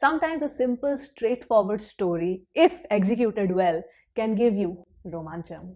Sometimes a simple, straightforward story, if executed well, can give you romancham.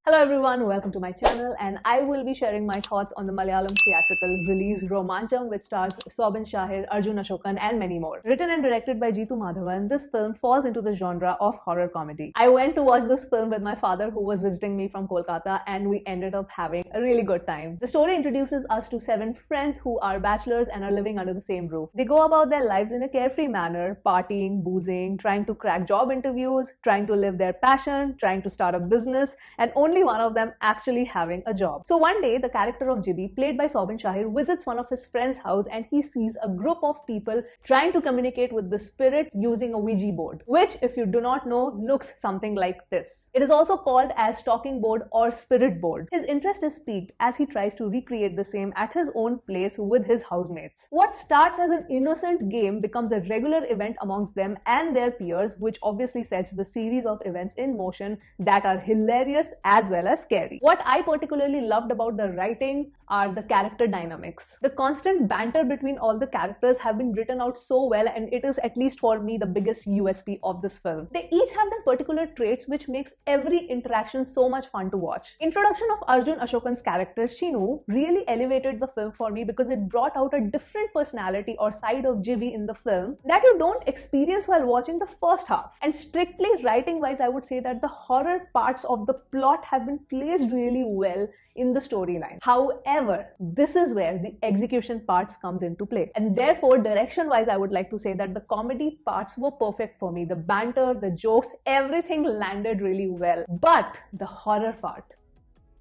Hello everyone, welcome to my channel, and I will be sharing my thoughts on the Malayalam theatrical release Romancham, which stars Sobhan Shahir, Arjun Ashokan and many more. Written and directed by Jeetu Madhavan, this film falls into the genre of horror comedy. I went to watch this film with my father who was visiting me from Kolkata, and we ended up having a really good time. The story introduces us to 7 friends who are bachelors and are living under the same roof. They go about their lives in a carefree manner, partying, boozing, trying to crack job interviews, trying to live their passion, trying to start a business, and only one of them actually having a job. So one day, the character of Jibi, played by Sobhan Shahir, visits one of his friend's house and he sees a group of people trying to communicate with the spirit using a Ouija board, which, if you do not know, looks something like this. It is also called as talking board or spirit board. His interest is piqued as he tries to recreate the same at his own place with his housemates. What starts as an innocent game becomes a regular event amongst them and their peers, which obviously sets the series of events in motion that are hilarious as well as scary. What I particularly loved about the writing are the character dynamics. The constant banter between all the characters have been written out so well, and it is, at least for me, the biggest USP of this film. They each have their particular traits which makes every interaction so much fun to watch. Introduction of Arjun Ashokan's character Shinu really elevated the film for me because it brought out a different personality or side of Jibi in the film that you don't experience while watching the first half. And strictly writing wise, I would say that the horror parts of the plot have been placed really well in the storyline. However, this is where the execution parts comes into play. And therefore, direction wise, I would like to say that the comedy parts were perfect for me. The banter, the jokes, everything landed really well. But the horror part,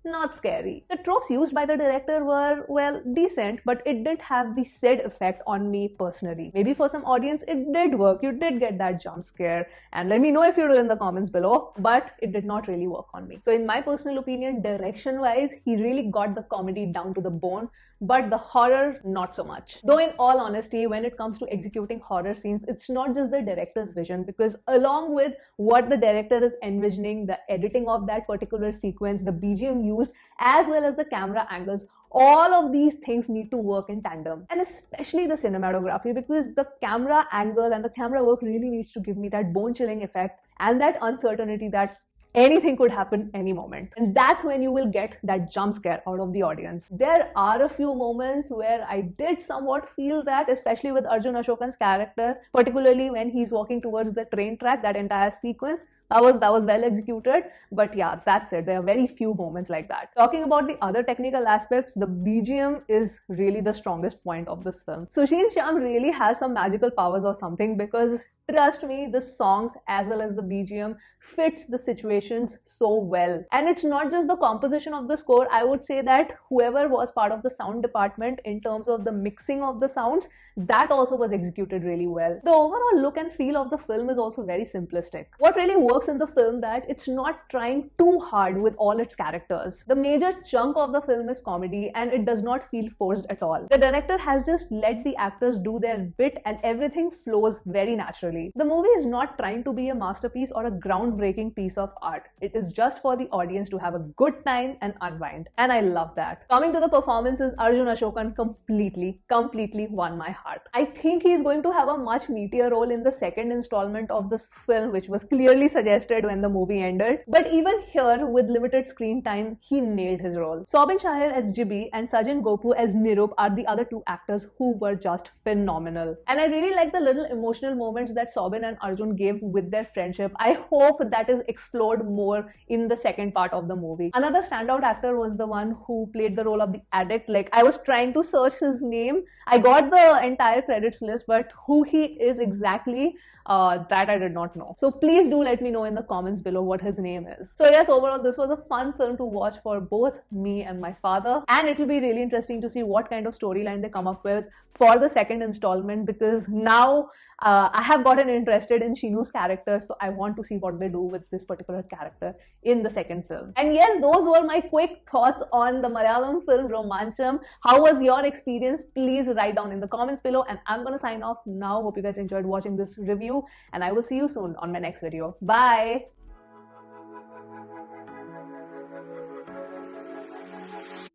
not scary. The tropes used by the director were, well, decent, but it didn't have the said effect on me personally. Maybe for some audience it did work, you did get that jump scare, and let me know if you do in the comments below, but it did not really work on me. So in my personal opinion, direction wise, he really got the comedy down to the bone, but the horror, not so much. Though in all honesty, when it comes to executing horror scenes, it's not just the director's vision, because along with what the director is envisioning, the editing of that particular sequence, the BGM used, as well as the camera angles, all of these things need to work in tandem. And especially the cinematography, because the camera angle and the camera work really needs to give me that bone-chilling effect and that uncertainty that anything could happen any moment. And that's when you will get that jump scare out of the audience. There are a few moments where I did somewhat feel that, especially with Arjun Ashokan's character, particularly when he's walking towards the train track, that entire sequence. That was well executed, but yeah, that's it. There are very few moments like that. Talking about the other technical aspects, the BGM is really the strongest point of this film. Sushil Shyam really has some magical powers or something, because trust me, the songs as well as the BGM fits the situations so well. And it's not just the composition of the score. I would say that whoever was part of the sound department in terms of the mixing of the sounds, that also was executed really well. The overall look and feel of the film is also very simplistic. What really works in the film that it's not trying too hard with all its characters. The major chunk of the film is comedy, and it does not feel forced at all. The director has just let the actors do their bit and everything flows very naturally. The movie is not trying to be a masterpiece or a groundbreaking piece of art. It is just for the audience to have a good time and unwind. And I love that. Coming to the performances, Arjun Ashokan completely won my heart. I think he is going to have a much meatier role in the second installment of this film, which was clearly suggested when the movie ended. But even here, with limited screen time, he nailed his role. Sobhan Shahir as Jibi and Sajan Gopu as Nirup are the other two actors who were just phenomenal. And I really like the little emotional moments that Sobhan and Arjun gave with their friendship. I hope that is explored more in the second part of the movie. Another standout actor was the one who played the role of the addict. Like, I was trying to search his name. I got the entire credits list, but who he is exactly, that I did not know. So please do let me know in the comments below what his name is. So yes, overall this was a fun film to watch for both me and my father, and it will be really interesting to see what kind of storyline they come up with for the second installment, because now I have gotten interested in Shinu's character, so I want to see what they do with this particular character in the second film. And yes, those were my quick thoughts on the Malayalam film Romancham. How was your experience? Please write down in the comments below, and I'm gonna sign off now. Hope you guys enjoyed watching this review. and I will see you soon on my next video. Bye!